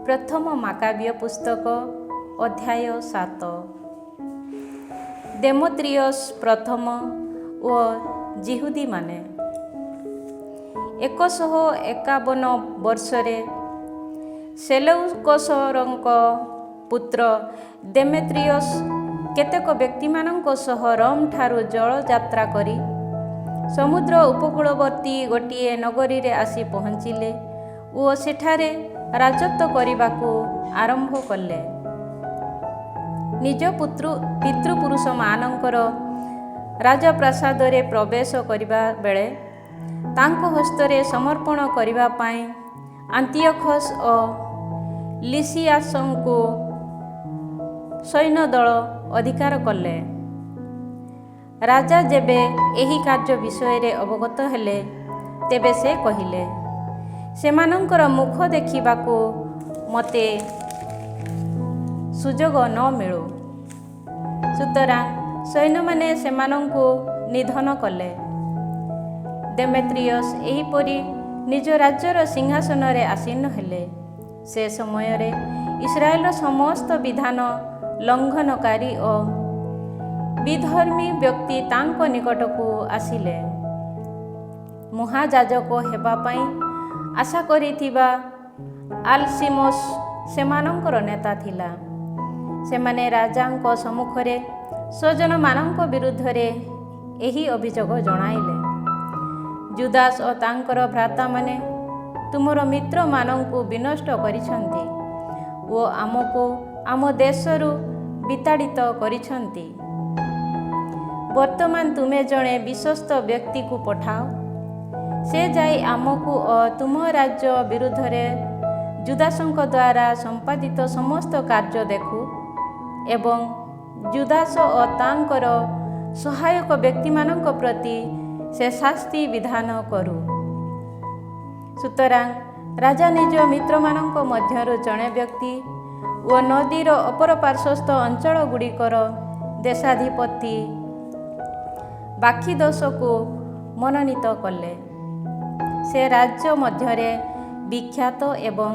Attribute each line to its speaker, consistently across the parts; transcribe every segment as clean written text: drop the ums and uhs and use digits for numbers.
Speaker 1: ପ୍ରଥମ ମାକାବୀୟ ପୁସ୍ତକ ଅଧ୍ୟାୟ 7। ଦେମେତ୍ରିୟସ୍ ପ୍ରଥମ ଓ ଯିହୁଦୀମାନେ 151 ବର୍ଷରେ ସେଲେଉକସଙ୍କ ପୁତ୍ର ଦେମେତ୍ରିୟସ୍ କେତେକ ବ୍ୟକ୍ତିମାନଙ୍କ ସହ ରୋମ୍ ଠାରୁ ଜଳଯାତ୍ରା କରି ସମୁଦ୍ର ଉପକୂଳବର୍ତ୍ତୀ ଗୋଟିଏ ନଗରୀରେ ଆସି ପହଞ୍ଚିଲେ ଓ ସେଠାରେ ରାଜତ୍ୱ କରିବାକୁ ଆରମ୍ଭ କଲେ। ନିଜ ପିତୃପୁରୁଷମାନଙ୍କର ରାଜପ୍ରାସାଦରେ ପ୍ରବେଶ କରିବା ବେଳେ ତାଙ୍କ ହସ୍ତରେ ସମର୍ପଣ କରିବା ପାଇଁ ଆନ୍ତିଓଖସ୍ ଓ ଲିସିଆସଙ୍କୁ ସୈନ୍ୟଦଳ ଅଧିକାର କଲେ। ରାଜା ଯେବେ ଏହି କାର୍ଯ୍ୟ ବିଷୟରେ ଅବଗତ ହେଲେ, ତେବେ ସେ କହିଲେ, ସେମାନଙ୍କର ମୁଖ ଦେଖିବାକୁ ମୋତେ ସୁଯୋଗ ନ ମିଳୁ। ସୁତରାଂ ସୈନ୍ୟମାନେ ସେମାନଙ୍କୁ ନିଧନ କଲେ। ଦେମେତ୍ରିୟସ୍ ଏହିପରି ନିଜ ରାଜ୍ୟର ସିଂହାସନରେ ଆସୀନ ହେଲେ। ସେ ସମୟରେ ଇସ୍ରାଏଲର ସମସ୍ତ ବିଧାନ ଲଙ୍ଘନକାରୀ ଓ ବିଧର୍ମୀ ବ୍ୟକ୍ତି ତାଙ୍କ ନିକଟକୁ ଆସିଲେ। ମହାଯାଜକ ହେବା ପାଇଁ ଆଶା କରିଥିବା ଆଲସିମସ୍ ସେମାନଙ୍କର ନେତା ଥିଲା। ସେମାନେ ରାଜାଙ୍କ ସମ୍ମୁଖରେ ସ୍ୱଜନମାନଙ୍କ ବିରୁଦ୍ଧରେ ଏହି ଅଭିଯୋଗ ଜଣାଇଲେ, ଜୁଦାସ୍ ଓ ତାଙ୍କର ଭ୍ରାତାମାନେ ତୁମର ମିତ୍ରମାନଙ୍କୁ ବିନଷ୍ଟ କରିଛନ୍ତି ଓ ଆମକୁ ଆମ ଦେଶରୁ ବିତାଡ଼ିତ କରିଛନ୍ତି। ବର୍ତ୍ତମାନ ତୁମେ ଜଣେ ବିଶ୍ୱସ୍ତ ବ୍ୟକ୍ତିକୁ ପଠାଅ, ସେ ଯାଇ ଆମକୁ ଓ ତୁମ ରାଜ୍ୟ ବିରୁଦ୍ଧରେ ଜୁଦାସଙ୍କ ଦ୍ୱାରା ସମ୍ପାଦିତ ସମସ୍ତ କାର୍ଯ୍ୟ ଦେଖୁ ଏବଂ ଜୁଦାସ ଓ ତାଙ୍କର ସହାୟକ ବ୍ୟକ୍ତିମାନଙ୍କ ପ୍ରତି ସେ ଶାସ୍ତି ବିଧାନ କରୁ। ସୁତରାଂ ରାଜା ନିଜ ମିତ୍ରମାନଙ୍କ ମଧ୍ୟରୁ ଜଣେ ବ୍ୟକ୍ତି ଓ ନଦୀର ଅପର ପାର୍ଶ୍ୱସ୍ଥ ଅଞ୍ଚଳଗୁଡ଼ିକର ଦେଶାଧିପତି ବାଖିଦୋସକୁ ମନୋନୀତ କଲେ। ସେ ରାଜ୍ୟ ମଧ୍ୟରେ ବିଖ୍ୟାତ ଏବଂ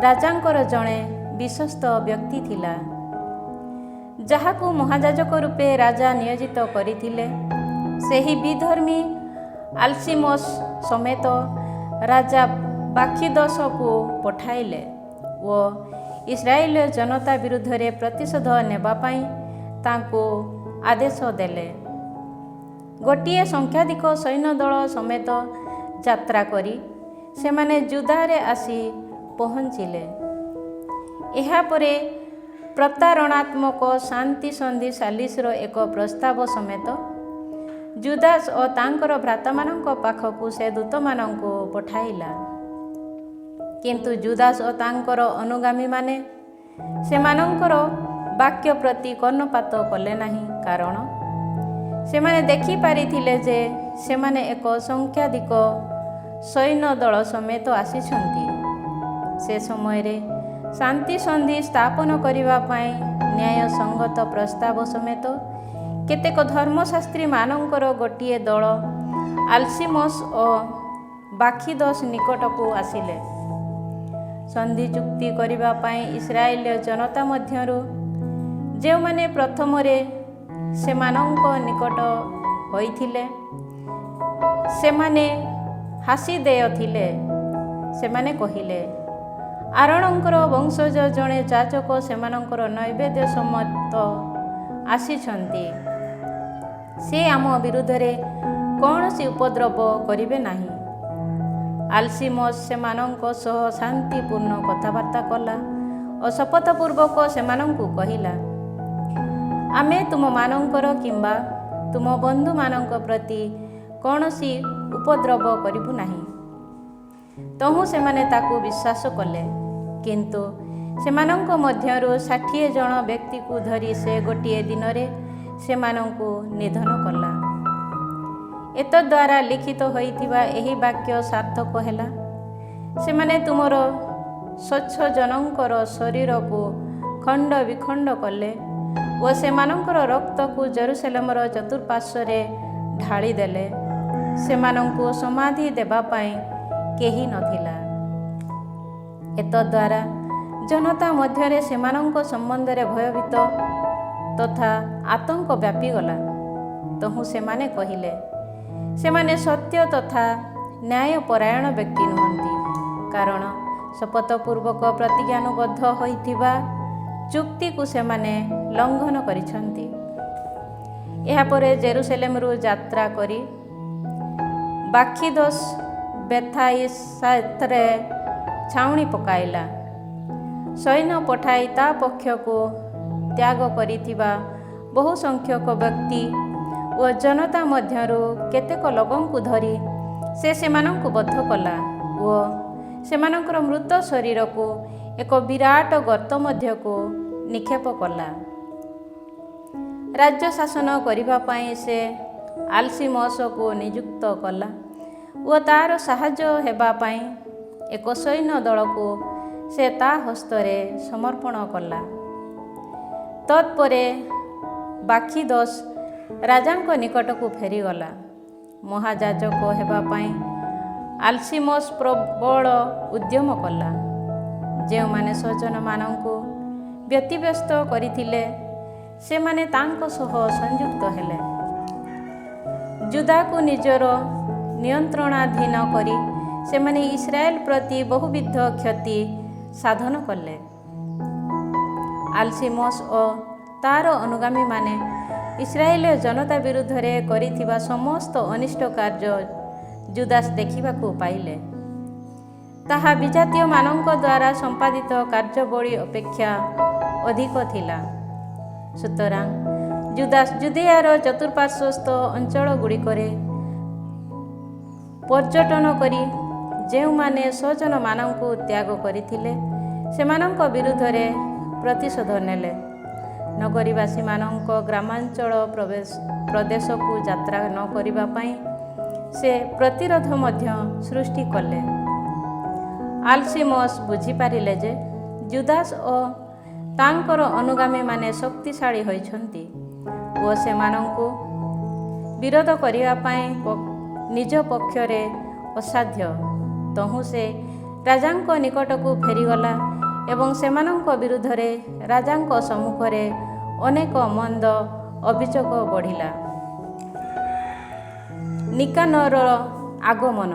Speaker 1: ରାଜାଙ୍କର ଜଣେ ବିଶ୍ୱସ୍ତ ବ୍ୟକ୍ତି ଥିଲା, ଯାହାକୁ ମହାଯାଜକ ରୂପେ ରାଜା ନିୟୋଜିତ କରିଥିଲେ। ସେହି ବିଧର୍ମୀ ଆଲସିମସ୍ ସମେତ ରାଜା ବାଖିଦୋସକୁ ପଠାଇଲେ ଓ ଇସ୍ରାଏଲ ଜନତା ବିରୁଦ୍ଧରେ ପ୍ରତିଶୋଧ ନେବା ପାଇଁ ତାଙ୍କୁ ଆଦେଶ ଦେଲେ। ଗୋଟିଏ ସଂଖ୍ୟାଧିକ ସୈନ୍ୟଦଳ ସମେତ ଯାତ୍ରା କରି ସେମାନେ ଜୁଦାରେ ଆସି ପହଞ୍ଚିଲେ। ଏହାପରେ ପ୍ରତାରଣାତ୍ମକ ଶାନ୍ତି ସନ୍ଧି ସାଲିସର ଏକ ପ୍ରସ୍ତାବ ସମେତ ଜୁଦାସ୍ ଓ ତାଙ୍କର ଭ୍ରାତାମାନଙ୍କ ପାଖକୁ ସେ ଦୂତମାନଙ୍କୁ ପଠାଇଲା। କିନ୍ତୁ ଜୁଦାସ୍ ଓ ତାଙ୍କର ଅନୁଗାମୀମାନେ ସେମାନଙ୍କର ବାକ୍ୟ ପ୍ରତି କର୍ଣ୍ଣପାତ କଲେ ନାହିଁ, କାରଣ ସେମାନେ ଦେଖିପାରିଥିଲେ ଯେ ସେମାନେ ଏକ ସଂଖ୍ୟାଧିକ ସୈନ୍ୟଦଳ ସମେତ ଆସିଛନ୍ତି। ସେ ସମୟରେ ଶାନ୍ତି ସନ୍ଧି ସ୍ଥାପନ କରିବା ପାଇଁ ନ୍ୟାୟସଙ୍ଗତ ପ୍ରସ୍ତାବ ସମେତ କେତେକ ଧର୍ମଶାସ୍ତ୍ରୀମାନଙ୍କର ଗୋଟିଏ ଦଳ ଆଲସିମସ୍ ଓ ବାଖିଦୋସ ନିକଟକୁ ଆସିଲେ। ସନ୍ଧି ଚୁକ୍ତି କରିବା ପାଇଁ ଇସ୍ରାଏଲ ଜନତା ମଧ୍ୟରୁ ଯେଉଁମାନେ ପ୍ରଥମରେ ସେମାନଙ୍କ ନିକଟ ହୋଇଥିଲେ, ସେମାନେ ହାସିଦେୟ ଥିଲେ। ସେମାନେ କହିଲେ, ଆରୋନଙ୍କର ବଂଶଜ ଜଣେ ଯାଜକ ସେମାନଙ୍କର ନୈବେଦ୍ୟ ସମେତ ଆସିଛନ୍ତି। ସେ ଆମ ବିରୁଦ୍ଧରେ କୌଣସି ଉପଦ୍ରବ କରିବେ ନାହିଁ। ଆଲସିମସ୍ ସେମାନଙ୍କ ସହ ଶାନ୍ତିପୂର୍ଣ୍ଣ କଥାବାର୍ତ୍ତା କଲା ଓ ଶପଥପୂର୍ବକ ସେମାନଙ୍କୁ କହିଲା, ଆମେ ତୁମମାନଙ୍କର କିମ୍ବା ତୁମ ବନ୍ଧୁମାନଙ୍କ ପ୍ରତି କୌଣସି ଉପଦ୍ରବ କରିବୁ ନାହିଁ। ତହୁଁ ସେମାନେ ତାକୁ ବିଶ୍ୱାସ କଲେ। କିନ୍ତୁ ସେମାନଙ୍କ ମଧ୍ୟରୁ 60 ଜଣ ବ୍ୟକ୍ତିକୁ ଧରି ସେ ଗୋଟିଏ ଦିନରେ ସେମାନଙ୍କୁ ନିଧନ କଲା। ଏତଦ୍ୱାରା ଲିଖିତ ହୋଇଥିବା ଏହି ବାକ୍ୟ ସାର୍ଥକ ହେଲା, ସେମାନେ ତୁମର ସ୍ୱଚ୍ଛଜନଙ୍କର ଶରୀରକୁ ଖଣ୍ଡ ବିଖଣ୍ଡ କଲେ ଓ ସେମାନଙ୍କର ରକ୍ତକୁ ଜେରୁସଲେମର ଚତୁଃପାର୍ଶ୍ୱରେ ଢାଳିଦେଲେ। ସେମାନଙ୍କୁ ସମାଧି ଦେବା ପାଇଁ କେହି ନଥିଲା। ଏତଦ୍ୱାରା ଜନତା ମଧ୍ୟରେ ସେମାନଙ୍କ ସମ୍ବନ୍ଧରେ ଭୟଭୀତ ତଥା ଆତଙ୍କ ବ୍ୟାପିଗଲା। ତହୁଁ ସେମାନେ କହିଲେ, ସେମାନେ ସତ୍ୟ ତଥା ନ୍ୟାୟପରାୟଣ ବ୍ୟକ୍ତି ନୁହନ୍ତି, କାରଣ ଶପଥପୂର୍ବକ ପ୍ରତିଜ୍ଞାନୁବଦ୍ଧ ହୋଇଥିବା ଚୁକ୍ତିକୁ ସେମାନେ ଲଙ୍ଘନ କରିଛନ୍ତି। ଏହାପରେ ଜେରୁସେଲେମରୁ ଯାତ୍ରା କରି ବାଖିଦୋସ ବେଥାଇସାରେ ଛାଉଣି ପକାଇଲା। ସୈନ୍ୟ ପଠାଇ ତା ପକ୍ଷକୁ ତ୍ୟାଗ କରିଥିବା ବହୁ ସଂଖ୍ୟକ ବ୍ୟକ୍ତି ଓ ଜନତା ମଧ୍ୟରୁ କେତେକ ଲୋକଙ୍କୁ ଧରି ସେ ସେମାନଙ୍କୁ ବଦ୍ଧ କଲା ଓ ସେମାନଙ୍କର ମୃତ ଶରୀରକୁ ଏକ ବିରାଟ ଗର୍ତ୍ତ ମଧ୍ୟକୁ ନିକ୍ଷେପ କଲା। ରାଜ୍ୟ ଶାସନ କରିବା ପାଇଁ ସେ ଆଲସିମସକୁ ନିଯୁକ୍ତ କଲା ଓ ତାର ସାହାଯ୍ୟ ହେବା ପାଇଁ ଏକ ସୈନ୍ୟ ଦଳକୁ ସେ ତା ହସ୍ତରେ ସମର୍ପଣ କଲା। ତତ୍ପରେ ବାଖିଦୋସ ରାଜାଙ୍କ ନିକଟକୁ ଫେରିଗଲା। ମହାଯାଜକ ହେବା ପାଇଁ ଆଲସିମସ ପ୍ରବଳ ଉଦ୍ୟମ କଲା। ଯେଉଁମାନେ ସ୍ୱଜନମାନଙ୍କୁ ବ୍ୟତିବ୍ୟସ୍ତ କରିଥିଲେ ସେମାନେ ତାଙ୍କ ସହ ସଂଯୁକ୍ତ ହେଲେ। ଯୁଦାକୁ ନିଜର ନିୟନ୍ତ୍ରଣାଧୀନ କରି ସେମାନେ ଇସ୍ରାଏଲ ପ୍ରତି ବହୁବିଧ କ୍ଷତି ସାଧନ କଲେ। ଆଲସିମସ ଓ ତାର ଅନୁଗାମୀମାନେ ଇସ୍ରାଏଲ ଜନତା ବିରୁଦ୍ଧରେ କରିଥିବା ସମସ୍ତ ଅନିଷ୍ଟ କାର୍ଯ୍ୟ ଜୁଦାସ ଦେଖିବାକୁ ପାଇଲେ। ତାହା ବିଜାତୀୟମାନଙ୍କ ଦ୍ୱାରା ସମ୍ପାଦିତ କାର୍ଯ୍ୟବଳୀ ଅପେକ୍ଷା ଅଧିକ ଥିଲା। ସୁତରାଂ ଜୁଦାସ ଜୁଦିଆର ଚତୁଃପାର୍ଶ୍ୱସ୍ଥ ଅଞ୍ଚଳଗୁଡ଼ିକରେ ପର୍ଯ୍ୟଟନ କରି ଯେଉଁମାନେ ସ୍ୱଜନମାନଙ୍କୁ ତ୍ୟାଗ କରିଥିଲେ ସେମାନଙ୍କ ବିରୁଦ୍ଧରେ ପ୍ରତିଶୋଧ ନେଲେ। ନଗରୀବାସୀମାନଙ୍କ ଗ୍ରାମାଞ୍ଚଳ ପ୍ରଦେଶକୁ ଯାତ୍ରା ନ କରିବା ପାଇଁ ସେ ପ୍ରତିରୋଧ ମଧ୍ୟ ସୃଷ୍ଟି କଲେ। ଆଲସିମସ ବୁଝିପାରିଲେ ଯେ ଜୁଦାସ ଓ ତାଙ୍କର ଅନୁଗାମୀମାନେ ଶକ୍ତିଶାଳୀ ହୋଇଛନ୍ତି ଓ ସେମାନଙ୍କୁ ବିରୋଧ କରିବା ପାଇଁ ନିଜ ପକ୍ଷରେ ଅସାଧ୍ୟ। ତହୁଁ ସେ ରାଜାଙ୍କ ନିକଟକୁ ଫେରିଗଲା ଏବଂ ସେମାନଙ୍କ ବିରୁଦ୍ଧରେ ରାଜାଙ୍କ ସମ୍ମୁଖରେ ଅନେକ ମନ୍ଦ ଅଭିଯୋଗ ବଢ଼ିଲା। ନିକାନରର ଆଗମନ।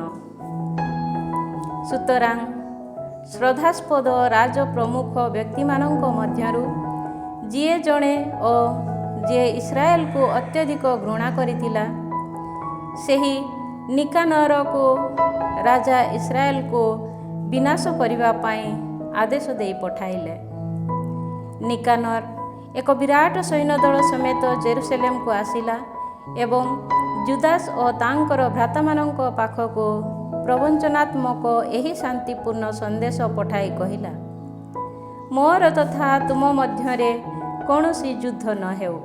Speaker 1: ସୁତରାଂ ଶ୍ରଦ୍ଧାସ୍ପଦ ରାଜପ୍ରମୁଖ ବ୍ୟକ୍ତିମାନଙ୍କ ମଧ୍ୟରୁ ଯିଏ ଜଣେ ଓ ଯିଏ ଇସ୍ରାଏଲକୁ ଅତ୍ୟଧିକ ଘୃଣା କରିଥିଲା, ସେହି ନିକାନରକୁ ରାଜା ଇସ୍ରାଏଲକୁ ବିନାଶ କରିବା ପାଇଁ ଆଦେଶ ଦେଇ ପଠାଇଲେ। ନିକାନର ଏକ ବିରାଟ ସୈନ୍ୟଦଳ ସମେତ ଜେରୁସେଲେମକୁ ଆସିଲା ଏବଂ ଜୁଦାସ ଓ ତାଙ୍କର ଭ୍ରାତାମାନଙ୍କ ପାଖକୁ ପ୍ରବଞ୍ଚନାତ୍ମକ ଏହି ଶାନ୍ତିପୂର୍ଣ୍ଣ ସନ୍ଦେଶ ପଠାଇ କହିଲା, ମୋର ତଥା ତୁମ ମଧ୍ୟରେ କୌଣସି ଯୁଦ୍ଧ ନ ହେଉ।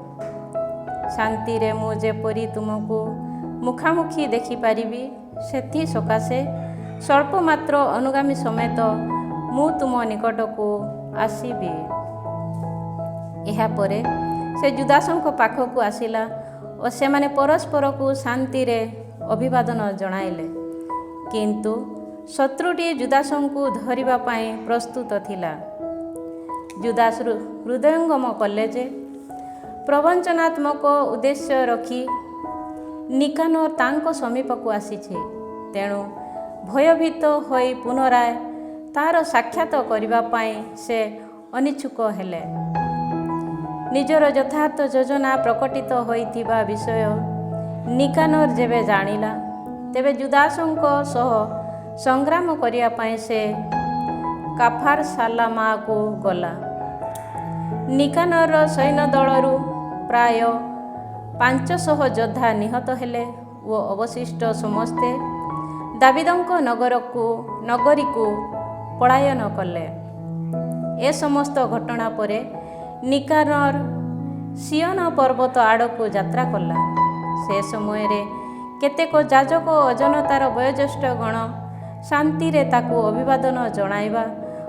Speaker 1: ଶାନ୍ତିରେ ମୁଁ ଯେପରି ତୁମକୁ ମୁଖାମୁଖି ଦେଖିପାରିବି, ସେଥି ସକାଶେ ସ୍ୱଳ୍ପ ମାତ୍ର ଅନୁଗାମୀ ସମେତ ମୁଁ ତୁମ ନିକଟକୁ ଆସିବି। ଏହାପରେ ସେ ଜୁଦାସଙ୍କ ପାଖକୁ ଆସିଲା ଓ ସେମାନେ ପରସ୍ପରକୁ ଶାନ୍ତିରେ ଅଭିବାଦନ ଜଣାଇଲେ। କିନ୍ତୁ ଶତ୍ରୁଟି ଜୁଦାସଙ୍କୁ ଧରିବା ପାଇଁ ପ୍ରସ୍ତୁତ ଥିଲା। ଜୁଦାସ ହୃଦୟଙ୍ଗମ କଲେ ଯେ ପ୍ରବଞ୍ଚନାତ୍ମକ ଉଦ୍ଦେଶ୍ୟ ରଖି ନିକାନର ତାଙ୍କ ସମୀପକୁ ଆସିଛି, ତେଣୁ ଭୟଭୀତ ହୋଇ ପୁନରାୟ ତାର ସାକ୍ଷାତ କରିବା ପାଇଁ ସେ ଅନିଚ୍ଛୁକ ହେଲେ। ନିଜର ଯଥାର୍ଥ ଯୋଜନା ପ୍ରକଟିତ ହୋଇଥିବା ବିଷୟ ନିକାନର ଯେବେ ଜାଣିଲା, ତେବେ ଜୁଦାସଙ୍କ ସହ ସଂଗ୍ରାମ କରିବା ପାଇଁ ସେ କାଫାରସାଲାମାକୁ ଗଲା। ନିକାନରର ସୈନ୍ୟଦଳରୁ ପ୍ରାୟ 500 ଯୋଦ୍ଧା ନିହତ ହେଲେ ଓ ଅବଶିଷ୍ଟ ସମସ୍ତେ ଦାବିଦଙ୍କ ନଗରୀକୁ ପଳାୟନ କଲେ। ଏ ସମସ୍ତ ଘଟଣା ପରେ ନିକାନର ସିୟନ ପର୍ବତ ଆଡ଼କୁ ଯାତ୍ରା କଲା। ସେ ସମୟରେ କେତେକ ଯାଜକ ଓ ଜନତାର ବୟୋଜ୍ୟେଷ୍ଠ ଗଣ ଶାନ୍ତିରେ ତାକୁ ଅଭିବାଦନ ଜଣାଇବା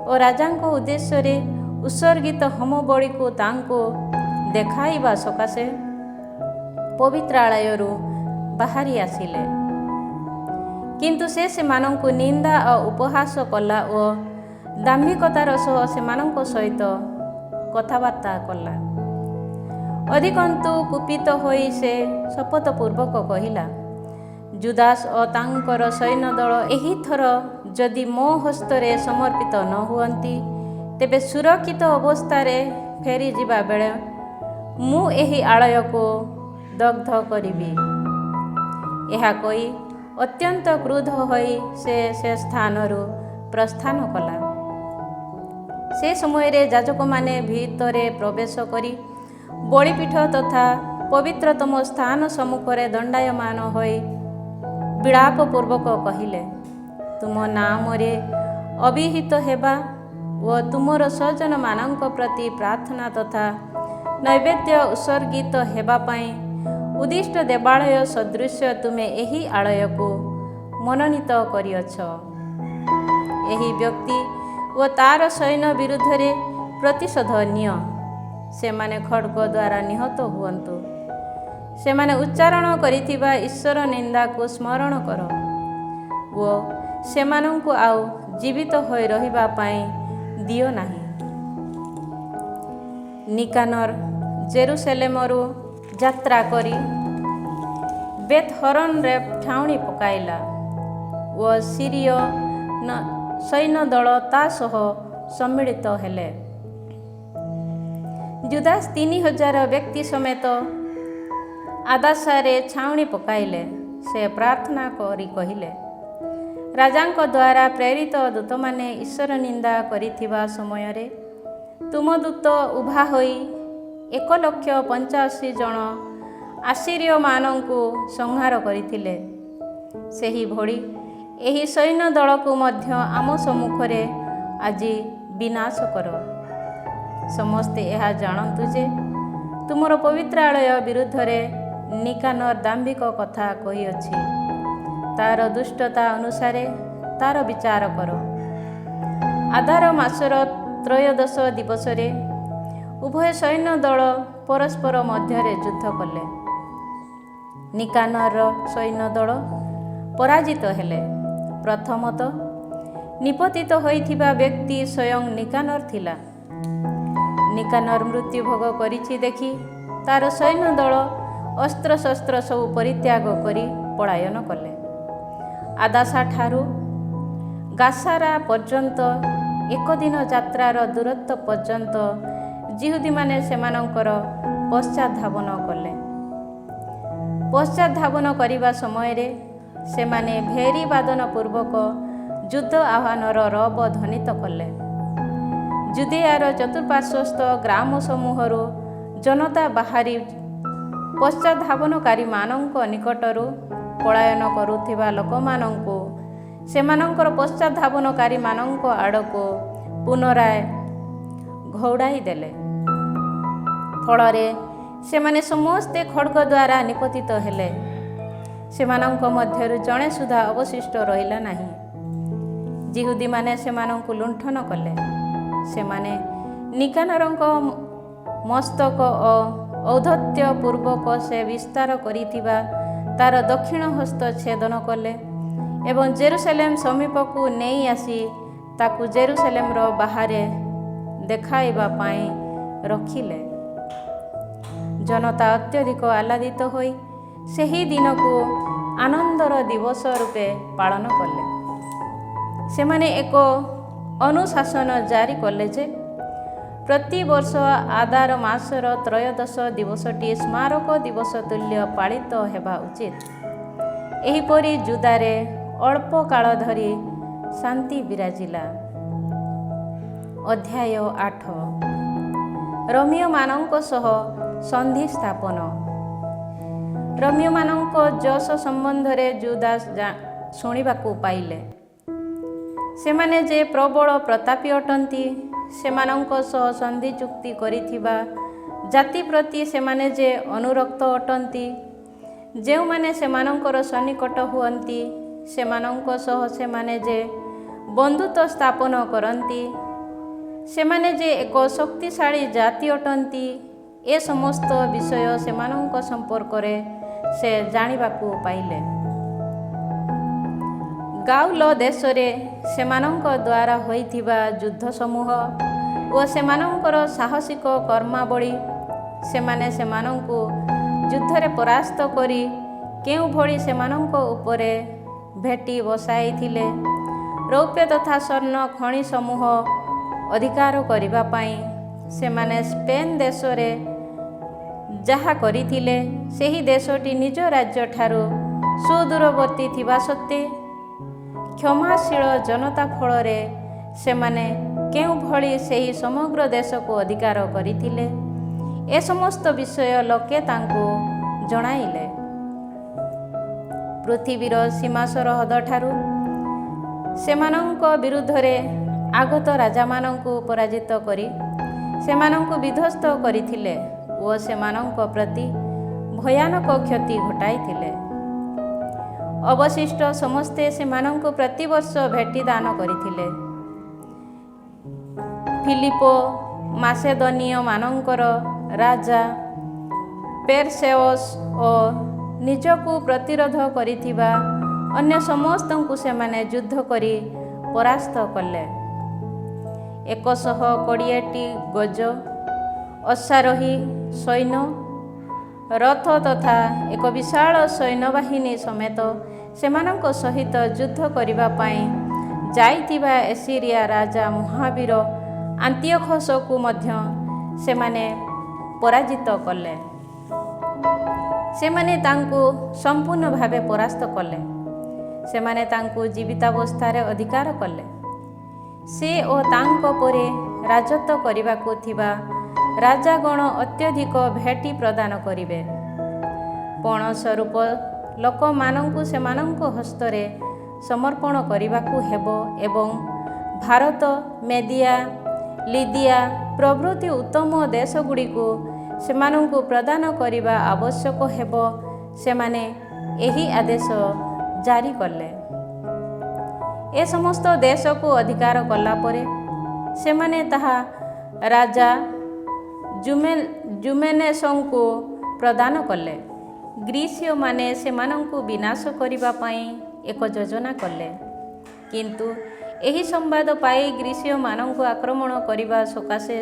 Speaker 1: ଓ ରାଜାଙ୍କ ଉଦ୍ଦେଶ୍ୟରେ ଉତ୍ସର୍ଗିତ ହୋମବଳିକୁ ତାଙ୍କୁ ଦେଖାଇବା ସକାଶେ ପବିତ୍ରାଳୟରୁ ବାହାରି ଆସିଲେ। କିନ୍ତୁ ସେ ସେମାନଙ୍କୁ ନିନ୍ଦା ଓ ଉପହାସ କଲା ଓ ଦାମ୍ଭିକତାର ସହ ସେମାନଙ୍କ ସହିତ କଥାବାର୍ତ୍ତା କଲା। ଅଧିକନ୍ତୁ କୁପିତ ହୋଇ ସେ ଶପଥପୂର୍ବକ କହିଲା, ଜୁଦାସ ଓ ତାଙ୍କର ସୈନ୍ୟଦଳ ଏହିଥର ଯଦି ମୋ ହସ୍ତରେ ସମର୍ପିତ ନ ହୁଅନ୍ତି, ତେବେ ସୁରକ୍ଷିତ ଅବସ୍ଥାରେ ଫେରିଯିବା ବେଳେ ମୁଁ ଏହି ଆଳୟକୁ ଦଗ୍ଧ କରିବି। ଏହା କହି ଅତ୍ୟନ୍ତ କ୍ରୁଦ୍ଧ ହୋଇ ସେ ସ୍ଥାନରୁ ପ୍ରସ୍ଥାନ କଲା। ସେ ସମୟରେ ଯାଜକମାନେ ଭିତରେ ପ୍ରବେଶ କରି ବଳିପୀଠ ତଥା ପବିତ୍ରତମ ସ୍ଥାନ ସମ୍ମୁଖରେ ଦଣ୍ଡାୟମାନ ହୋଇ ବିଳାପପୂର୍ବକ କହିଲେ, ତୁମ ନାମରେ ଅଭିହିତ ହେବା ଓ ତୁମର ସ୍ୱଜନମାନଙ୍କ ପ୍ରତି ପ୍ରାର୍ଥନା ତଥା ନୈବେଦ୍ୟ ଉତ୍ସର୍ଗିତ ହେବା ପାଇଁ ଉଦ୍ଦିଷ୍ଟ ଦେବାଳୟ ସଦୃଶ ତୁମେ ଏହି ଆଳୟକୁ ମନୋନୀତ କରିଅଛ। ଏହି ବ୍ୟକ୍ତି ଓ ତାର ସୈନ୍ୟ ବିରୁଦ୍ଧରେ ପ୍ରତିଶୋଧ ନିଅ। ସେମାନେ ଖଡ୍ଗ ଦ୍ୱାରା ନିହତ ହୁଅନ୍ତୁ। ସେମାନେ ଉଚ୍ଚାରଣ କରିଥିବା ଈଶ୍ୱର ନିନ୍ଦାକୁ ସ୍ମରଣ କର ଓ ସେମାନଙ୍କୁ ଆଉ ଜୀବିତ ହୋଇ ରହିବା ପାଇଁ ଦିଅ ନାହିଁ। ନିକାନର ଜେରୁସେଲେମରୁ ଯାତ୍ରା କରି ବେଥହରନରେ ଠାଉଣି ପକାଇଲା ଓ ସିରିୟ ସୈନ୍ୟଦଳ ତା ସହ ସମ୍ମିଳିତ ହେଲେ। ଜୁଦାସ 3000 ବ୍ୟକ୍ତି ସମେତ ଆଦାସାରେ ଛାଉଣି ପକାଇଲେ। ସେ ପ୍ରାର୍ଥନା କରି କହିଲେ, ରାଜାଙ୍କ ଦ୍ୱାରା ପ୍ରେରିତ ଦୂତମାନେ ଈଶ୍ୱର ନିନ୍ଦା କରିଥିବା ସମୟରେ ତୁମ ଦୂତ ଉଭା ହୋଇ 185,000 ଜଣ ଆସିରୀୟମାନଙ୍କୁ ସଂହାର କରିଥିଲେ। ସେହିଭଳି ଏହି ସୈନ୍ୟ ଦଳକୁ ମଧ୍ୟ ଆମ ସମ୍ମୁଖରେ ଆଜି ବିନାଶ କର। ସମସ୍ତେ ଏହା ଜାଣନ୍ତୁ ଯେ ତୁମର ପବିତ୍ରାଳୟ ବିରୁଦ୍ଧରେ ନିକାନର ଦାମ୍ଭିକ କଥା କହିଅଛି। ତାର ଦୁଷ୍ଟତା ଅନୁସାରେ ତାର ବିଚାର କର। ଆଦାର ମାସର ତ୍ରୟୋଦଶ ଦିବସରେ ଉଭୟ ସୈନ୍ୟ ଦଳ ପରସ୍ପର ମଧ୍ୟରେ ଯୁଦ୍ଧ କଲେ। ନିକାନରର ସୈନ୍ୟ ଦଳ ପରାଜିତ ହେଲେ। ପ୍ରଥମତଃ ନିପତିତ ହୋଇଥିବା ବ୍ୟକ୍ତି ସ୍ୱୟଂ ନିକାନର ଥିଲା। ନିକାନର ମୃତ୍ୟୁଭୋଗ କରିଛି ଦେଖି ତାର ସୈନ୍ୟ ଦଳ ଅସ୍ତ୍ରଶସ୍ତ୍ର ସବୁ ପରିତ୍ୟାଗ କରି ପଳାୟନ କଲେ। ଆଦାସାଠାରୁ ଗାସାରା ପର୍ଯ୍ୟନ୍ତ 1 ଦିନ ଯାତ୍ରାର ଦୂରତ୍ୱ ପର୍ଯ୍ୟନ୍ତ ଯିହୁଦୀମାନେ ସେମାନଙ୍କର ପଶ୍ଚାତଧାବନ କଲେ। ପଶ୍ଚାତଧାବନ କରିବା ସମୟରେ ସେମାନେ ଭେରୀ ବାଦନ ପୂର୍ବକ ଯୁଦ୍ଧ ଆହ୍ୱାନର ରବ ଧ୍ୱନିତ କଲେ। ଜୁଦିଆର ଚତୁଃପାର୍ଶ୍ୱସ୍ଥ ଗ୍ରାମ ସମୂହରୁ ଜନତା ବାହାରି ପଶ୍ଚାତଧାବନକାରୀମାନଙ୍କ ନିକଟରୁ ପଳାୟନ କରୁଥିବା ଲୋକମାନଙ୍କୁ ସେମାନଙ୍କର ପଶ୍ଚାତଧାବନକାରୀମାନଙ୍କ ଆଡ଼କୁ ପୁନରାୟ ଘଉଡ଼ାଇ ଦେଲେ। ଫଳରେ ସେମାନେ ସମସ୍ତେ ଖଡ୍ଗ ଦ୍ୱାରା ନିପତିତ ହେଲେ। ସେମାନଙ୍କ ମଧ୍ୟରୁ ଜଣେ ସୁଦ୍ଧା ଅବଶିଷ୍ଟ ରହିଲା ନାହିଁ। ଯିହୁଦୀମାନେ ସେମାନଙ୍କୁ ଲୁଣ୍ଠନ କଲେ। ସେମାନେ ନିକାନରଙ୍କ ମସ୍ତକ ଓ ଔଦ୍ଧତ୍ୟ ପୂର୍ବକ ସେ ବିସ୍ତାର କରିଥିବା ତାର ଦକ୍ଷିଣ ହସ୍ତ ଛେଦନ କଲେ ଏବଂ ଜେରୁସେଲେମ ସମୀପକୁ ନେଇ ଆସି ତାକୁ ଜେରୁସେଲେମର ବାହାରେ ଦେଖାଇବା ପାଇଁ ରଖିଲେ। ଜନତା ଅତ୍ୟଧିକ ଆହ୍ଲାଦିତ ହୋଇ ସେହି ଦିନକୁ ଆନନ୍ଦର ଦିବସ ରୂପେ ପାଳନ କଲେ। ସେମାନେ ଏକ ଅନୁଶାସନ ଜାରି କଲେ ଯେ ପ୍ରତିବର୍ଷ ଆଦାର ମାସର ତ୍ରୟୋଦଶ ଦିବସଟି ସ୍ମାରକ ଦିବସ ତୁଲ୍ୟ ପାଳିତ ହେବା ଉଚିତ। ଏହିପରି ଜୁଦାରେ ଅଳ୍ପ କାଳ ଧରି ଶାନ୍ତି ବିରାଜିଲା। ଅଧ୍ୟାୟ 8 ରୋମୀୟମାନଙ୍କ ସହ ସନ୍ଧି ସ୍ଥାପନ। ରୋମୀୟମାନଙ୍କ ଯଶ ସମ୍ବନ୍ଧରେ ଜୁଦାସ ଶୁଣିବାକୁ ପାଇଲେ। ସେମାନେ ଯେ ପ୍ରବଳ ପ୍ରତାପୀ ଅଟନ୍ତି, ସେମାନଙ୍କ ସହ ସନ୍ଧି ଚୁକ୍ତି କରିଥିବା ଜାତି ପ୍ରତି ସେମାନେ ଯେ ଅନୁରକ୍ତ ଅଟନ୍ତି, ଯେଉଁମାନେ ସେମାନଙ୍କର ସନ୍ନିକଟ ହୁଅନ୍ତି, ସେମାନଙ୍କ ସହ ସେମାନେ ଯେ ବନ୍ଧୁତ୍ୱ ସ୍ଥାପନ କରନ୍ତି, ସେମାନେ ଯେ ଏକ ଶକ୍ତିଶାଳୀ ଜାତି ଅଟନ୍ତି, ଏ ସମସ୍ତ ବିଷୟ ସେମାନଙ୍କ ସମ୍ପର୍କରେ ସେ ଜାଣିବାକୁ ପାଇଲେ। ଗାଉଲ ଦେଶରେ ସେମାନଙ୍କ ଦ୍ୱାରା ହୋଇଥିବା ଯୁଦ୍ଧ ସମୂହ ଓ ସେମାନଙ୍କର ସାହସିକ କର୍ମାବଳୀ, ସେମାନେ ସେମାନଙ୍କୁ ଯୁଦ୍ଧରେ ପରାସ୍ତ କରି କେଉଁଭଳି ସେମାନଙ୍କ ଉପରେ ଭେଟି ବସାଇଥିଲେ, ରୌପ୍ୟ ତଥା ସ୍ୱର୍ଣ୍ଣ ଖଣି ସମୂହ ଅଧିକାର କରିବା ପାଇଁ ସେମାନେ ସ୍ପେନ୍ ଦେଶରେ ଯାହା କରିଥିଲେ, ସେହି ଦେଶଟି ନିଜ ରାଜ୍ୟଠାରୁ ସୁଦୂରବର୍ତ୍ତୀ ଥିବା ସତ୍ତ୍ୱେ କ୍ଷମାଶୀଳ ଜନତା ଫଳରେ ସେମାନେ କେଉଁଭଳି ସେହି ସମଗ୍ର ଦେଶକୁ ଅଧିକାର କରିଥିଲେ, ଏ ସମସ୍ତ ବିଷୟ ଲୋକେ ତାଙ୍କୁ ଜଣାଇଲେ। ପୃଥିବୀର ସୀମା ସରହଦଠାରୁ ସେମାନଙ୍କ ବିରୁଦ୍ଧରେ ଆଗତ ରାଜାମାନଙ୍କୁ ପରାଜିତ କରି ସେମାନଙ୍କୁ ବିଧ୍ୱସ୍ତ କରିଥିଲେ ଓ ସେମାନଙ୍କ ପ୍ରତି ଭୟାନକ କ୍ଷତି ଘଟାଇଥିଲେ। ଅବଶିଷ୍ଟ ସମସ୍ତେ ସେମାନଙ୍କୁ ପ୍ରତିବର୍ଷ ଭେଟି ଦାନ କରିଥିଲେ। ଫିଲିପୋ ମାସେଦନୀୟମାନଙ୍କର ରାଜା ପେରସେଓସ୍ ଓ ନିଜକୁ ପ୍ରତିରୋଧ କରିଥିବା ଅନ୍ୟ ସମସ୍ତଙ୍କୁ ସେମାନେ ଯୁଦ୍ଧ କରି ପରାସ୍ତ କଲେ। 120ଟି ଗଜ ଅଶ୍ୱାରୋହୀ ସୈନ୍ୟ, ରଥ ତଥା ଏକ ବିଶାଳ ସୈନ୍ୟବାହିନୀ ସମେତ ସେମାନଙ୍କ ସହିତ ଯୁଦ୍ଧ କରିବା ପାଇଁ ଯାଇଥିବା ଏସିରିଆ ରାଜା ମହାବୀର ଆନ୍ତିଓଖସକୁ ମଧ୍ୟ ସେମାନେ ପରାଜିତ କଲେ। ସେମାନେ ତାଙ୍କୁ ସମ୍ପୂର୍ଣ୍ଣ ଭାବେ ପରାସ୍ତ କଲେ। ସେମାନେ ତାଙ୍କୁ ଜୀବିତାବସ୍ଥାରେ ଅଧିକାର କଲେ। ସେ ଓ ତାଙ୍କ ପରେ ରାଜତ୍ୱ କରିବାକୁ ଥିବା ରାଜାଗଣ ଅତ୍ୟଧିକ ଭେଟି ପ୍ରଦାନ କରିବେ। ପଣ ସ୍ୱରୂପ ଲୋକମାନଙ୍କୁ ସେମାନଙ୍କ ହସ୍ତରେ ସମର୍ପଣ କରିବାକୁ ହେବ ଏବଂ ଭାରତ, ମେଦିଆ, ଲିଦିଆ ପ୍ରଭୃତି ଉତ୍ତମ ଦେଶଗୁଡ଼ିକୁ ସେମାନଙ୍କୁ ପ୍ରଦାନ କରିବା ଆବଶ୍ୟକ ହେବ। ସେମାନେ ଏହି ଆଦେଶ ଜାରି କଲେ। ଏ ସମସ୍ତ ଦେଶକୁ ଅଧିକାର କଲା ପରେ ସେମାନେ ତାହା ରାଜା ଜୁମେନେସଙ୍କୁ ପ୍ରଦାନ କଲେ। ଗ୍ରୀସୀୟମାନେ ସେମାନଙ୍କୁ ବିନାଶ କରିବା ପାଇଁ ଏକ ଯୋଜନା କଲେ, କିନ୍ତୁ ଏହି ସମ୍ବାଦ ପାଇ ଗ୍ରୀସୀୟମାନଙ୍କୁ ଆକ୍ରମଣ କରିବା ସକାଶେ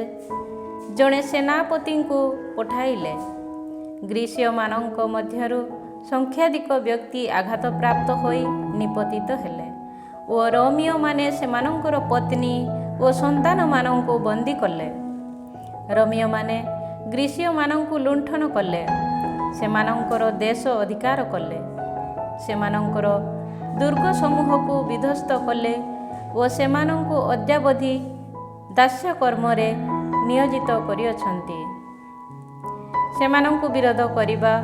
Speaker 1: ଜଣେ ସେନାପତିଙ୍କୁ ପଠାଇଲେ। ଗ୍ରୀସୀୟମାନଙ୍କ ମଧ୍ୟରୁ ସଂଖ୍ୟାଧିକ ବ୍ୟକ୍ତି ଆଘାତପ୍ରାପ୍ତ ହୋଇ ନିପତିତ ହେଲେ ଓ ରୋମୀୟମାନେ ସେମାନଙ୍କର ପତ୍ନୀ ଓ ସନ୍ତାନମାନଙ୍କୁ ବନ୍ଦୀ କଲେ। ରୋମୀୟମାନେ ଗ୍ରୀସୀୟମାନଙ୍କୁ ଲୁଣ୍ଠନ କଲେ, ସେମାନଙ୍କର ଦେଶ ଅଧିକାର କଲେ, ସେମାନଙ୍କର ଦୁର୍ଗ ସମୂହକୁ ବିଧ୍ୱସ୍ତ କଲେ ଓ ସେମାନଙ୍କୁ ଅଦ୍ୟାବଧି ଦାସ୍ୟକର୍ମରେ ନିୟୋଜିତ କରିଅଛନ୍ତି। ସେମାନଙ୍କୁ ବିରୋଧ କରିବା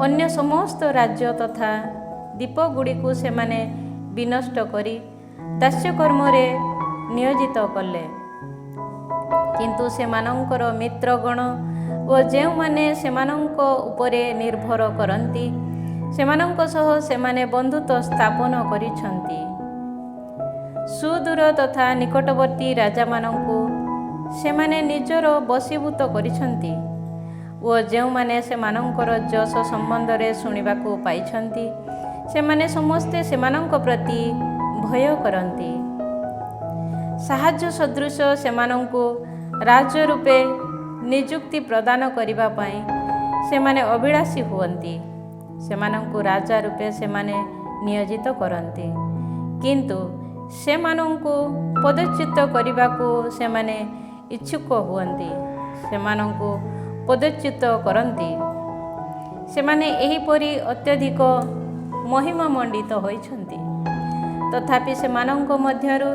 Speaker 1: ଅନ୍ୟ ସମସ୍ତ ରାଜ୍ୟ ତଥା ଦ୍ୱୀପଗୁଡ଼ିକୁ ସେମାନେ ବିନଷ୍ଟ କରି ଦାସ୍ୟକର୍ମରେ ନିୟୋଜିତ କଲେ। କିନ୍ତୁ ସେମାନଙ୍କର ମିତ୍ରଗଣ ଓ ଯେଉଁମାନେ ସେମାନଙ୍କ ଉପରେ ନିର୍ଭର କରନ୍ତି, ସେମାନଙ୍କ ସହ ସେମାନେ ବନ୍ଧୁତ୍ୱ ସ୍ଥାପନ କରିଛନ୍ତି। ସୁଦୂର ତଥା ନିକଟବର୍ତ୍ତୀ ରାଜାମାନଙ୍କୁ ସେମାନେ ନିଜର ବଶୀଭୂତ କରିଛନ୍ତି ଓ ଯେଉଁମାନେ ସେମାନଙ୍କର ଯଶ ସମ୍ବନ୍ଧରେ ଶୁଣିବାକୁ ପାଇଛନ୍ତି, ସେମାନେ ସମସ୍ତେ ସେମାନଙ୍କ ପ୍ରତି ଭୟ କରନ୍ତି। ସାହାଯ୍ୟ ସଦୃଶ ସେମାନଙ୍କୁ ରାଜ ରୂପେ ନିଯୁକ୍ତି ପ୍ରଦାନ କରିବା ପାଇଁ ସେମାନେ ଅଭିଳାଷୀ ହୁଅନ୍ତି। ସେମାନଙ୍କୁ ରାଜା ରୂପେ ସେମାନେ ନିୟୋଜିତ କରନ୍ତି, କିନ୍ତୁ ସେମାନଙ୍କୁ ପଦଚ୍ୟୁତ କରିବାକୁ ସେମାନେ ଇଚ୍ଛୁକ ହୁଅନ୍ତି। ସେମାନଙ୍କୁ ପଦଚ୍ୟୁତ କରନ୍ତି। ସେମାନେ ଏହିପରି ଅତ୍ୟଧିକ ମହିମାମଣ୍ଡିତ ହୋଇଛନ୍ତି। ତଥାପି ସେମାନଙ୍କ ମଧ୍ୟରୁ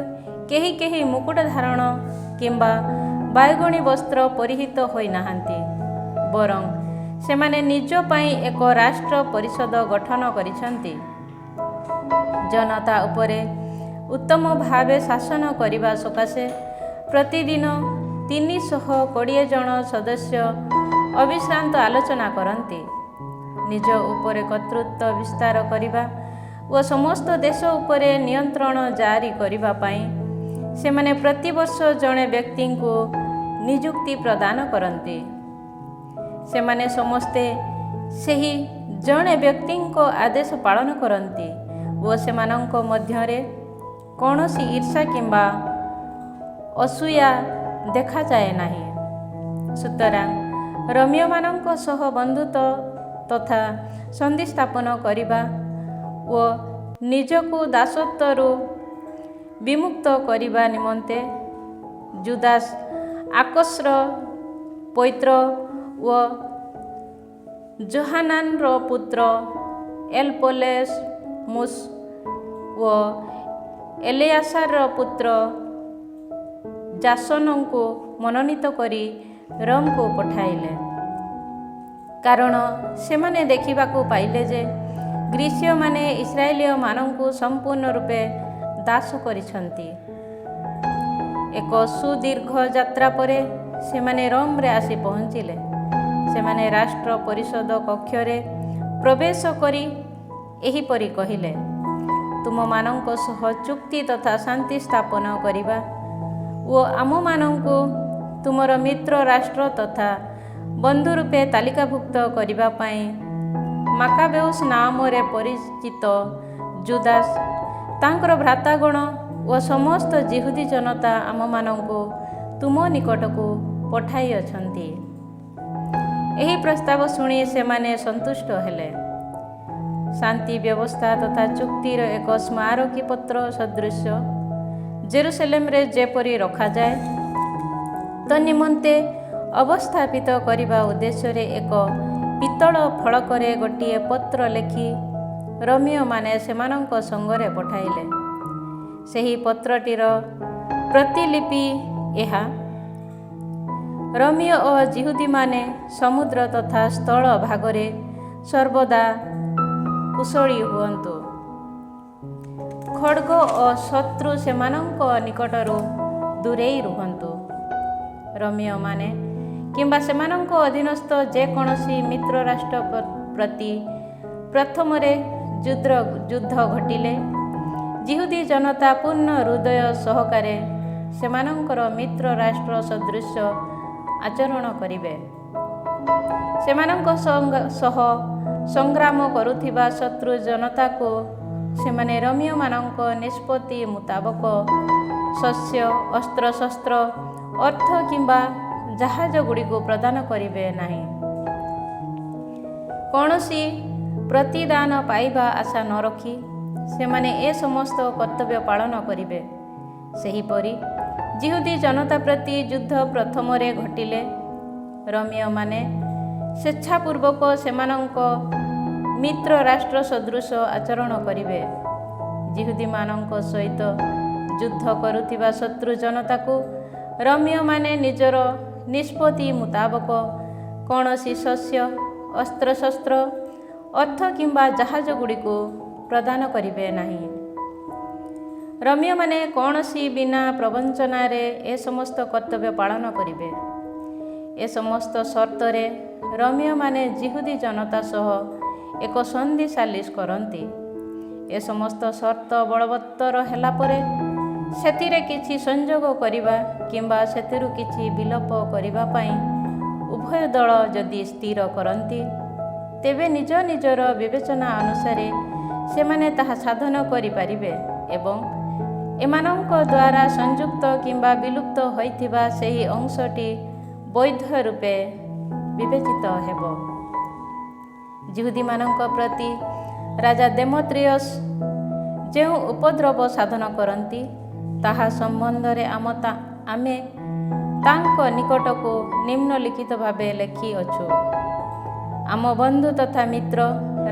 Speaker 1: କେହି କେହି ମୁକୁଟ ଧାରଣ କିମ୍ବା ବାଇଗଣୀ ବସ୍ତ୍ର ପରିହିତ ହୋଇନାହାନ୍ତି, ବରଂ ସେମାନେ ନିଜ ପାଇଁ ଏକ ରାଷ୍ଟ୍ର ପରିଷଦ ଗଠନ କରିଛନ୍ତି। ଜନତା ଉପରେ ଉତ୍ତମ ଭାବେ ଶାସନ କରିବା ସକାଶେ ପ୍ରତିଦିନ 320 ଜଣ ସଦସ୍ୟ ଅବିଶ୍ରାନ୍ତ ଆଲୋଚନା କରନ୍ତି। ନିଜ ଉପରେ କର୍ତ୍ତୃତ୍ୱ ବିସ୍ତାର କରିବା ଓ ସମସ୍ତ ଦେଶ ଉପରେ ନିୟନ୍ତ୍ରଣ ଜାରି କରିବା ପାଇଁ ସେମାନେ ପ୍ରତିବର୍ଷ ଜଣେ ବ୍ୟକ୍ତିଙ୍କୁ ନିଯୁକ୍ତି ପ୍ରଦାନ କରନ୍ତି। ସେମାନେ ସମସ୍ତେ ସେହି ଜଣେ ବ୍ୟକ୍ତିଙ୍କ ଆଦେଶ ପାଳନ କରନ୍ତି ଓ ଓ ସେମାନଙ୍କ ମଧ୍ୟରେ କୌଣସି ଈର୍ଷା କିମ୍ବା ଅସୂୟା ଦେଖାଯାଏ ନାହିଁ। ସୁତରାଂ ରୋମୀୟମାନଙ୍କ ସହ ବନ୍ଧୁତ୍ୱ ତଥା ସନ୍ଧି ସ୍ଥାପନ କରିବା ଓ ନିଜକୁ ଦାସତ୍ୱରୁ ବିମୁକ୍ତ କରିବା ନିମନ୍ତେ ଜୁଦାସ ଆକସର ପୈତ୍ର ଓ ଯୋହାନାନର ପୁତ୍ର ଏଲପୋଲେମୁସ ଓ ଏଲେଆସାରର ପୁତ୍ର ଜାସନଙ୍କୁ ମନୋନୀତ କରି ରୋମକୁ ପଠାଇଲେ। କାରଣ ସେମାନେ ଦେଖିବାକୁ ପାଇଲେ ଯେ ଗ୍ରୀସୀୟମାନେ ଇସ୍ରାଏଲୀୟମାନଙ୍କୁ ସମ୍ପୂର୍ଣ୍ଣ ରୂପେ ଦାସ କରିଛନ୍ତି। ଏକ ସୁଦୀର୍ଘ ଯାତ୍ରା ପରେ ସେମାନେ ରୋମରେ ଆସି ପହଞ୍ଚିଲେ। ସେମାନେ ରାଷ୍ଟ୍ର ପରିଷଦ କକ୍ଷରେ ପ୍ରବେଶ କରି ଏହିପରି କହିଲେ, ତୁମମାନଙ୍କ ସହ ଚୁକ୍ତି ତଥା ଶାନ୍ତି ସ୍ଥାପନ କରିବା ଓ ଆମମାନଙ୍କୁ ତୁମର ମିତ୍ର ରାଷ୍ଟ୍ର ତଥା ବନ୍ଧୁ ରୂପେ ତାଲିକାଭୁକ୍ତ କରିବା ପାଇଁ ମାକାବେଉସ ନାମରେ ପରିଚିତ ଜୁଦାସ, ତାଙ୍କର ଭ୍ରାତାଗଣ ଓ ସମସ୍ତ ଯିହୁଦୀ ଜନତା ଆମମାନଙ୍କୁ ତୁମ ନିକଟକୁ ପଠାଇଅଛନ୍ତି। ଏହି ପ୍ରସ୍ତାବ ଶୁଣି ସେମାନେ ସନ୍ତୁଷ୍ଟ ହେଲେ। ଶାନ୍ତି ବ୍ୟବସ୍ଥା ତଥା ଚୁକ୍ତିର ଏକ ସ୍ମାରକୀ ପତ୍ର ସଦୃଶ ଜେରୁସାଲେମରେ ଯେପରି ରଖାଯାଏ, ତନ୍ନିମନ୍ତେ ଅବସ୍ଥାପିତ କରିବା ଉଦ୍ଦେଶ୍ୟରେ ଏକ ପିତ୍ତଳ ଫଳକରେ ଗୋଟିଏ ପତ୍ର ଲେଖି ରୋମୀୟମାନେ ସେମାନଙ୍କ ସଙ୍ଗରେ ପଠାଇଲେ। ସେହି ପତ୍ରଟିର ପ୍ରତିଲିପି ଏହା। ରୋମୀୟ ଓ ଯିହୁଦୀମାନେ ସମୁଦ୍ର ତଥା ସ୍ଥଳ ଭାଗରେ ସର୍ବଦା କୁଶଳୀ ହୁଅନ୍ତୁ। ଖଡ୍ଗ ଓ ଶତ୍ରୁ ସେମାନଙ୍କ ନିକଟରୁ ଦୂରେଇ ରୁହନ୍ତୁ। ରୋମୀୟମାନେ କିମ୍ବା ସେମାନଙ୍କ ଅଧୀନସ୍ଥ ଯେକୌଣସି ମିତ୍ର ରାଷ୍ଟ୍ର ପ୍ରତି ପ୍ରଥମରେ ଯୁଦ୍ଧ ଘଟିଲେ ଯିହୁଦୀ ଜନତା ପୂର୍ଣ୍ଣ ହୃଦୟ ସହକାରେ ସେମାନଙ୍କର ମିତ୍ର ରାଷ୍ଟ୍ର ସଦୃଶ ଆଚରଣ କରିବେ। ସେମାନଙ୍କ ସହ ସଂଗ୍ରାମ କରୁଥିବା ଶତ୍ରୁ ଜନତାକୁ ସେମାନେ ରୋମୀୟମାନଙ୍କ ନିଷ୍ପତ୍ତି ମୁତାବକ ଶସ୍ୟ, ଅସ୍ତ୍ରଶସ୍ତ୍ର, ଅର୍ଥ କିମ୍ବା ଜାହାଜ ଗୁଡ଼ିକୁ ପ୍ରଦାନ କରିବେ ନାହିଁ। କୌଣସି ପ୍ରତିଦାନ ପାଇବା ଆଶା ନ ରଖି ସେମାନେ ଏ ସମସ୍ତ କର୍ତ୍ତବ୍ୟ ପାଳନ କରିବେ। ସେହିପରି ଯିହୁଦୀ ଜନତା ପ୍ରତି ଯୁଦ୍ଧ ପ୍ରଥମରେ ଘଟିଲେ ରୋମୀୟମାନେ ସ୍ୱେଚ୍ଛାପୂର୍ବକ ସେମାନଙ୍କ ମିତ୍ର ରାଷ୍ଟ୍ର ସଦୃଶ ଆଚରଣ କରିବେ। ଯିହୁଦୀମାନଙ୍କ ସହିତ ଯୁଦ୍ଧ କରୁଥିବା ଶତ୍ରୁ ଜନତାକୁ ରୋମୀୟମାନେ ନିଜର ନିଷ୍ପତ୍ତି ମୁତାବକ କୌଣସି ଶସ୍ୟ, ଅସ୍ତ୍ରଶସ୍ତ୍ର, ଅର୍ଥ କିମ୍ବା ଜାହାଜ ଗୁଡ଼ିକୁ ପ୍ରଦାନ କରିବେ ନାହିଁ। ରୋମୀୟମାନେ କୌଣସି ବିନା ପ୍ରବଞ୍ଚନାରେ ଏ ସମସ୍ତ କର୍ତ୍ତବ୍ୟ ପାଳନ କରିବେ। ଏ ସମସ୍ତ ସର୍ତ୍ତରେ ରୋମୀୟମାନେ ଯିହୁଦୀ ଜନତା ସହ ଏକ ସନ୍ଧି ସାଲିସ କରନ୍ତି। ଏ ସମସ୍ତ ସର୍ତ୍ତ ବଳବତ୍ତର ହେଲା ପରେ ସେଥିରେ କିଛି ସଂଯୋଗ କରିବା କିମ୍ବା ସେଥିରୁ କିଛି ବିଲୋପ କରିବା ପାଇଁ ଉଭୟ ଦଳ ଯଦି ସ୍ଥିର କରନ୍ତି, ତେବେ ନିଜ ନିଜର ବିବେଚନା ଅନୁସାରେ ସେମାନେ ତାହା ସାଧନ କରିପାରିବେ ଏବଂ ଏମାନଙ୍କ ଦ୍ୱାରା ସଂଯୁକ୍ତ କିମ୍ବା ବିଲୁପ୍ତ ହୋଇଥିବା ସେହି ଅଂଶଟି ବୈଧ ରୂପେ ବିବେଚିତ ହେବ। ଯିହୁଦୀମାନଙ୍କ ପ୍ରତି ରାଜା ଦେମେତ୍ରିୟସ୍ ଯେଉଁ ଉପଦ୍ରବ ସାଧନ କରନ୍ତି, ତାହା ସମ୍ବନ୍ଧରେ ଆମେ ତାଙ୍କ ନିକଟକୁ ନିମ୍ନଲିଖିତ ଭାବେ ଲେଖିଅଛୁ। ଆମ ବନ୍ଧୁ ତଥା ମିତ୍ର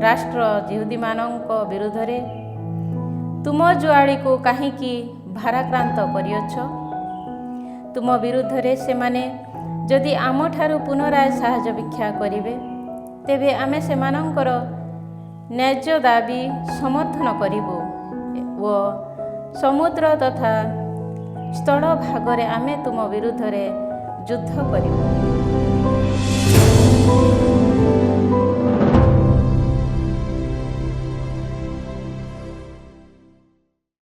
Speaker 1: ରାଷ୍ଟ୍ର ଯିହୁଦୀମାନଙ୍କ ବିରୁଦ୍ଧରେ ତୁମ ଜୁଆଳିକୁ କାହିଁକି ଭାରାକ୍ରାନ୍ତ କରିଅଛ? ତୁମ ବିରୁଦ୍ଧରେ ସେମାନେ ଯଦି ଆମଠାରୁ ପୁନରାୟ ସାହାଯ୍ୟ ଭିକ୍ଷା କରିବେ, ତେବେ ଆମେ ସେମାନଙ୍କର ନ୍ୟାଯ୍ୟ ଦାବି ସମର୍ଥନ କରିବୁ ଓ ସମୁଦ୍ର ତଥା ସ୍ଥଳ ଭାଗରେ ଆମେ ତୁମ ବିରୁଦ୍ଧରେ ଯୁଦ୍ଧ କରିବୁ।